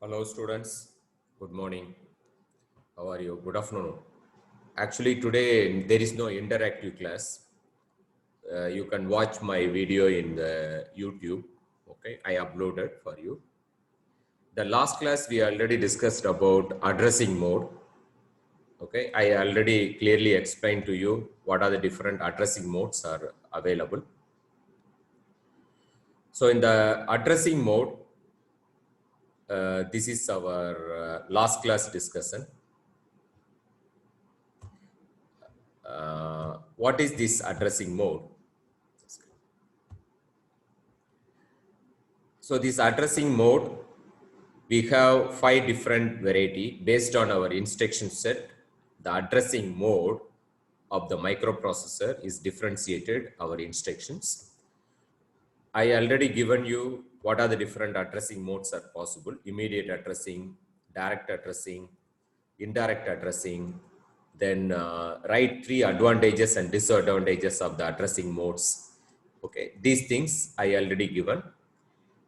Hello students, good morning. How are you? Good afternoon. Actually today there is no interactive class. You can watch my video in the YouTube. Okay, I uploaded for you. The last class we already discussed about addressing mode. Okay, I already clearly explained to you what are the different addressing modes are available. So in the addressing mode, this is our last class discussion. What is this addressing mode? So this addressing mode, we have 5 different variety based on our instruction set. The addressing mode of the microprocessor is differentiated our instructions. I already given you what are the different addressing modes are possible: immediate addressing, direct addressing, indirect addressing. Then write 3 advantages and disadvantages of the addressing modes. Okay, these things I already given.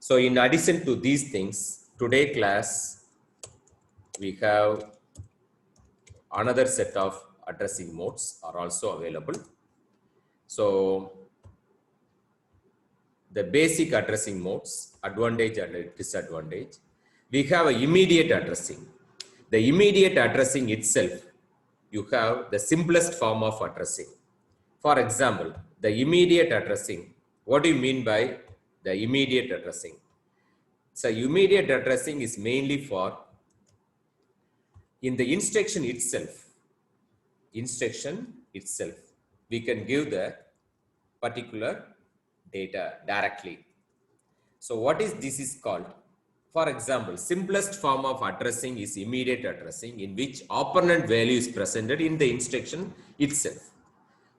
So in addition to these things, today class, we have another set of addressing modes are also available. So the basic addressing modes, advantage and disadvantage. We have a immediate addressing. The immediate addressing itself, you have the simplest form of addressing. For example, the immediate addressing, what do you mean by the immediate addressing? So immediate addressing is mainly for in the instruction itself, we can give the particular data directly. So what is this is called? For example, simplest form of addressing is immediate addressing, in which operand value is presented in the instruction itself.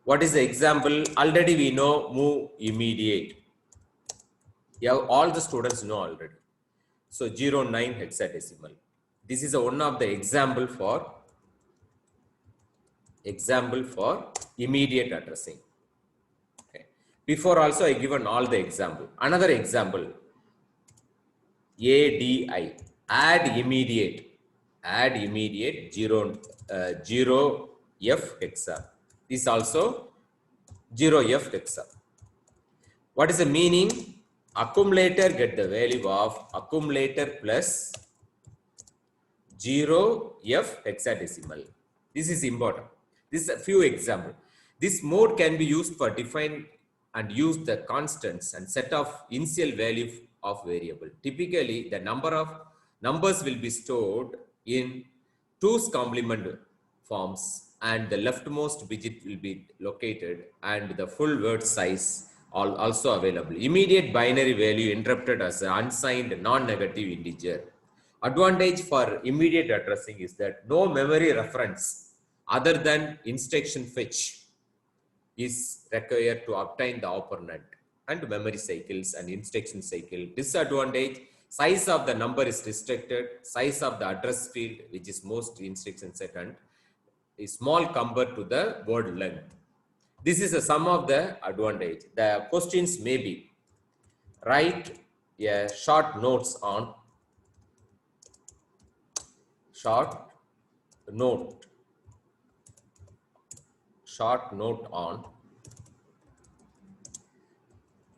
What is the example? Already we know move immediate. Yeah, all the students know already. So 09 hexadecimal. This is one of the example for immediate addressing. Okay. Before also I given all the example. Another example, ADI, add immediate 0F hexa. This also 0F hexa. What is the meaning? Accumulator get the value of accumulator plus 0F hexadecimal. This is important. This is a few example. This mode can be used for define and use the constants and set of initial value of variable. Typically, the number of numbers will be stored in 2's complement forms, and the leftmost digit will be located, and the full word size also available. Immediate binary value interpreted as an unsigned non-negative integer. Advantage for immediate addressing is that no memory reference other than instruction fetch is required to obtain the operand, and memory cycles and instruction cycle. Disadvantage, size of the number is restricted, size of the address field, which is most instruction set, and is small compared to the word length. This is a sum of the advantage. The questions may be write a short note on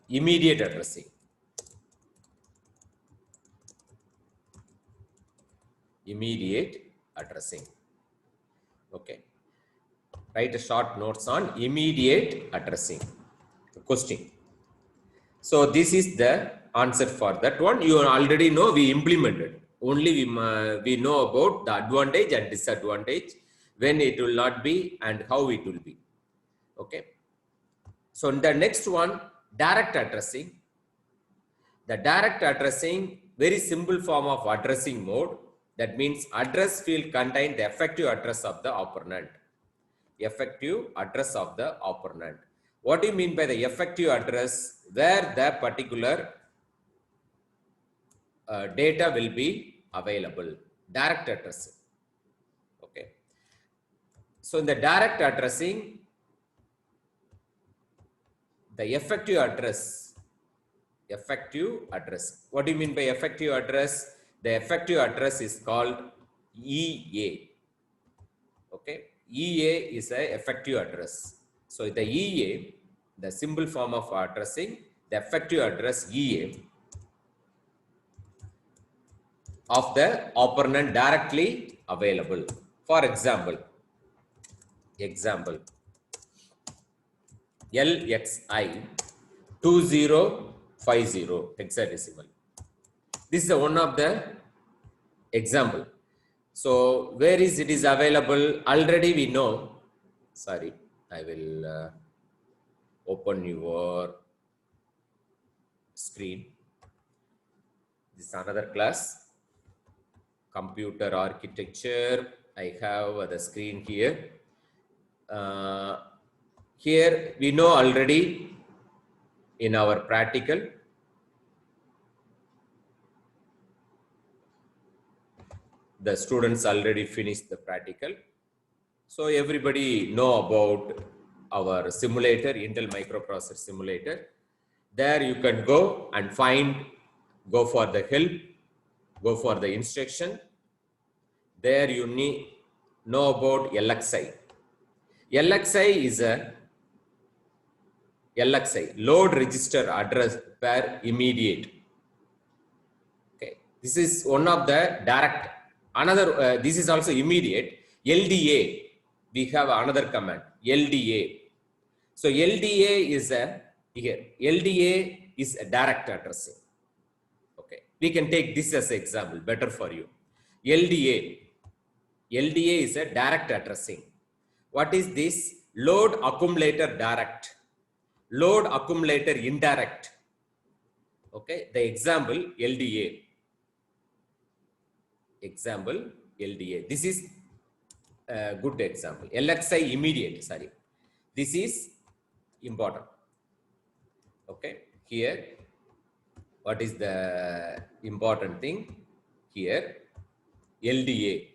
immediate addressing. Okay. Write a short notes on immediate addressing. Question. So this is the answer for that one. You already know we implemented. Only we know about the advantage and disadvantage, when it will not be and how it will be. Okay. So in the next one, direct addressing. The direct addressing, very simple form of addressing mode. That means address field contain the effective address of the operand. Effective address of the operand. What do you mean by the effective address? Where the particular data will be available. Direct addressing. Okay. So in the direct addressing, the effective address. What do you mean by effective address? The effective address is called EA. Okay, EA is a effective address. So the EA, the symbol form of addressing, the effective address EA of the operand directly available. For example, LXI 2050 hexadecimal. This is one of the example. So where is it is available? Already we know. Sorry, I will open your screen. This is another class, computer architecture. I have the screen here. Here we know already in our practical. The students already finished the practical. So everybody know about our simulator, Intel microprocessor simulator. There you can go and go for the help, go for the instruction. There you need know about LXI. LXI is a load register address per immediate. Okay, this is one of the direct. Another this is also immediate. LDA, we have another command, LDA. So LDA is a LDA is a direct addressing. Okay, we can take this as an example, better for you. LDA is a direct addressing. What is this? Load accumulator direct, load accumulator indirect. Okay, the example LDA. This is a good example. LXI immediate, sorry. This is important. Okay, here, what is the important thing? Here, LDA.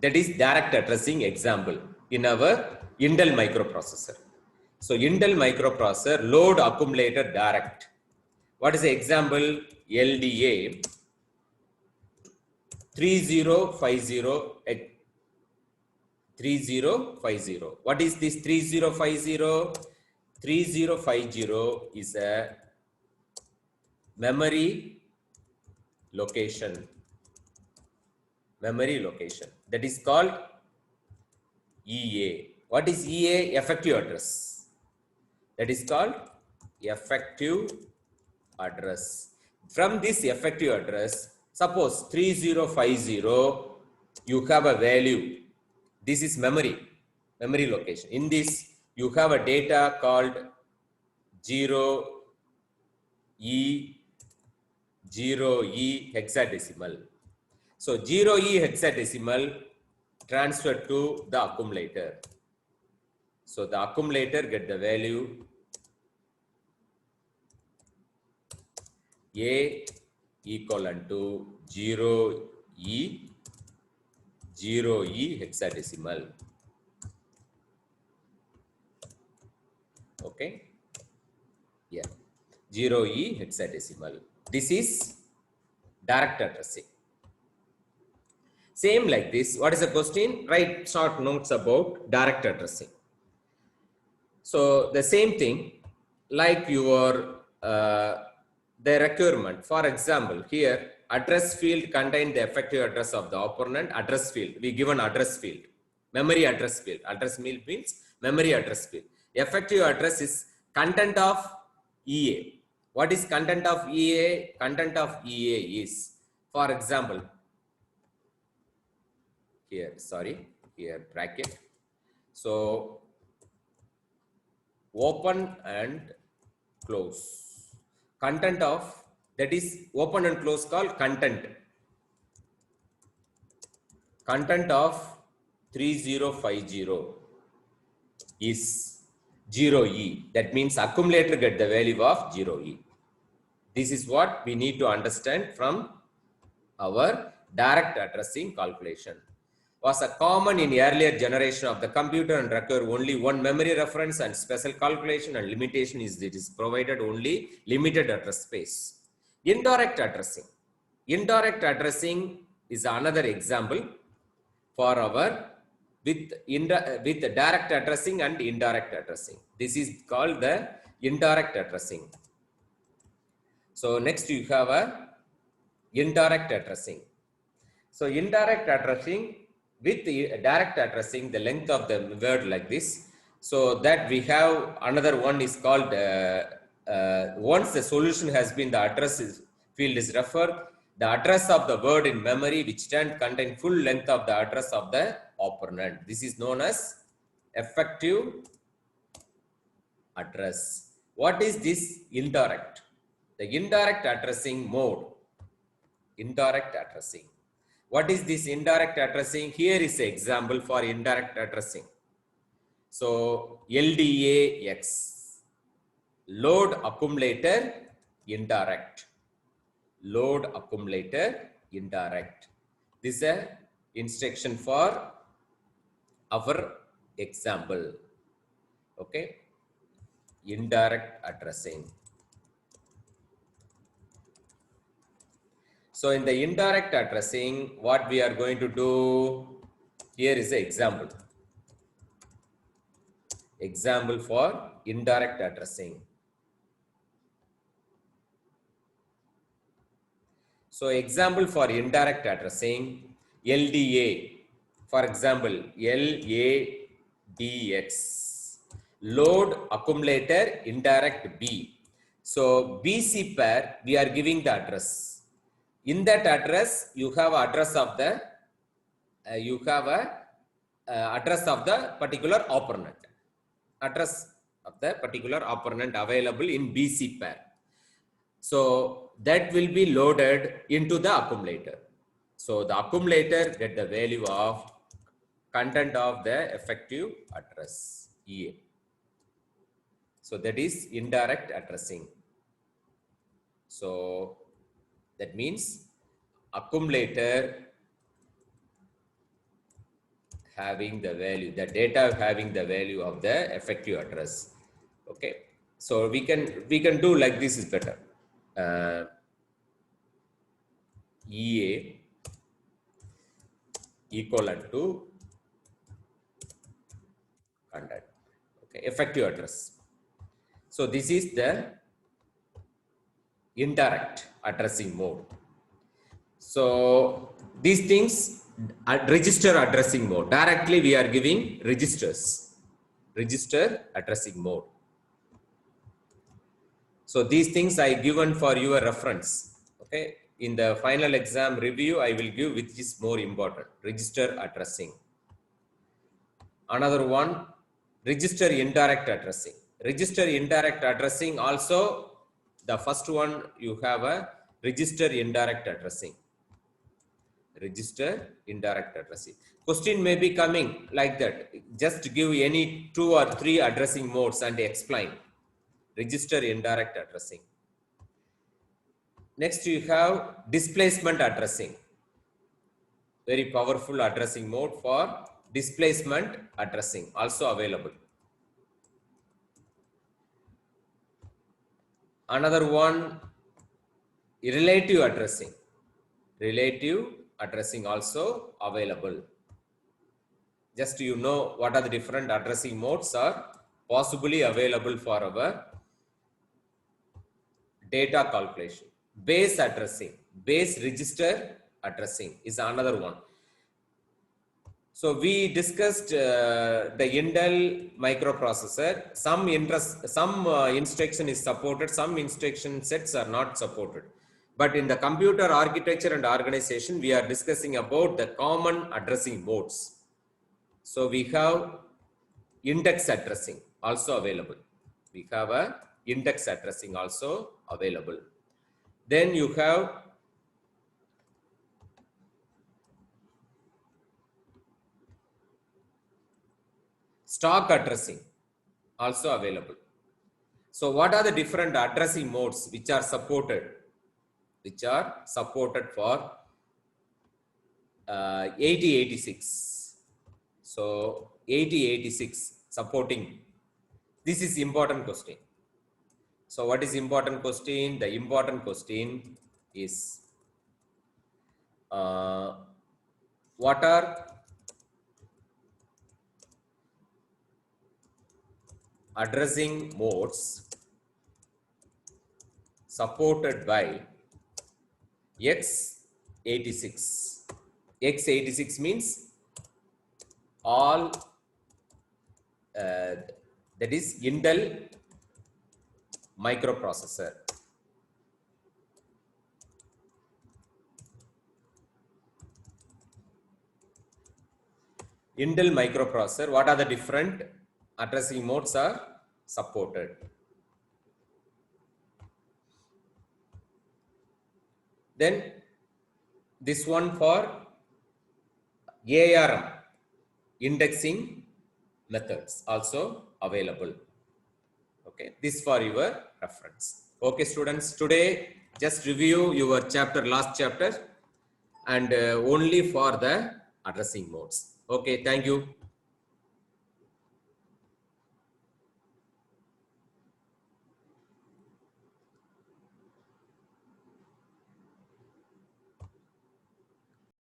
That is direct addressing example in our Intel microprocessor. So Intel microprocessor load accumulator direct. What is the example? LDA 3050. What is this 3050? 3050 is a memory location. That is called EA. What is EA? Effective address. That is called effective address. From this effective address, suppose 3050, you have a value. This is memory location. In this, you have a data called 0E hexadecimal. So 0E hexadecimal transferred to the accumulator. So the accumulator get the value A equivalent to 0E hexadecimal. Okay. Yeah. 0E hexadecimal. This is direct addressing. Same like this. What is the question? Write short notes about direct addressing. So the same thing, like your the requirement. For example, here address field contain the effective address of the operand. Address field, we give an address field, memory address field. Address field means memory address field. Effective address is content of EA. What is content of EA? Content of EA is, for example, here bracket. So open and close. Content of, that is open and close called content. Content of 3050 is 0E. That means accumulator get the value of 0E. This is what we need to understand from our direct addressing calculation. Was a common in earlier generation of the computer and require only one memory reference, and special calculation and limitation is it is provided only limited address space. Indirect addressing. Indirect addressing is another example for our with direct addressing and indirect addressing. This is called the indirect addressing. So next you have a indirect addressing. So indirect addressing with the direct addressing, the length of the word like this. So that we have another one is called once the solution has been, the field is referred, the address of the word in memory which can contain full length of the address of the operand. This is known as effective address. What is this indirect? The indirect addressing mode. Indirect addressing. What is this indirect addressing? Here is an example for indirect addressing. So LDAX, load accumulator indirect. Load accumulator indirect. This is an instruction for our example. Okay. Indirect addressing. So in the indirect addressing, what we are going to do, here is an example. Example for indirect addressing. So example for indirect addressing, LDA, for example, LADX, load accumulator indirect B. So BC pair, we are giving the address. In that address, you have address of the, address of the particular operand. Address of the particular operand available in BC pair. So that will be loaded into the accumulator. So the accumulator get the value of content of the effective address EA. So that is indirect addressing. So that means accumulator having the value, the data having the value of the effective address. Okay. So we can do like this is better. EA equivalent to content. Okay, effective address. So this is the indirect addressing mode. So these things register addressing mode. Directly we are giving registers. Register addressing mode. So these things I given for your reference. Okay. In the final exam review, I will give which is more important. Register addressing. Another one, register indirect addressing. Register indirect addressing also, the first one you have a register indirect addressing. Register indirect addressing. Question may be coming like that. Just give any 2 or 3 addressing modes and explain. Register indirect addressing. Next you have displacement addressing. Very powerful addressing mode for displacement addressing, also available. Another one, relative addressing. Relative addressing also available. Just you know what are the different addressing modes are possibly available for our data calculation. Base addressing, base register addressing is another one. So we discussed the Intel microprocessor. Some instruction is supported, some instruction sets are not supported. But in the computer architecture and organization, we are discussing about the common addressing modes. So we have index addressing also available. We have a index addressing also available. Then you have stock addressing also available. So what are the different addressing modes which are supported? Which are supported for 8086. So 8086 supporting. This is important question. So what is important question? The important question is what are addressing modes supported by x86? x86 means all that is Intel microprocessor. Intel microprocessor, what are the different addressing modes are supported? Then this one for ARM indexing methods also available. Okay, this for your reference. Okay, students, today just review your chapter, last chapter, and only for the addressing modes. Okay, thank you.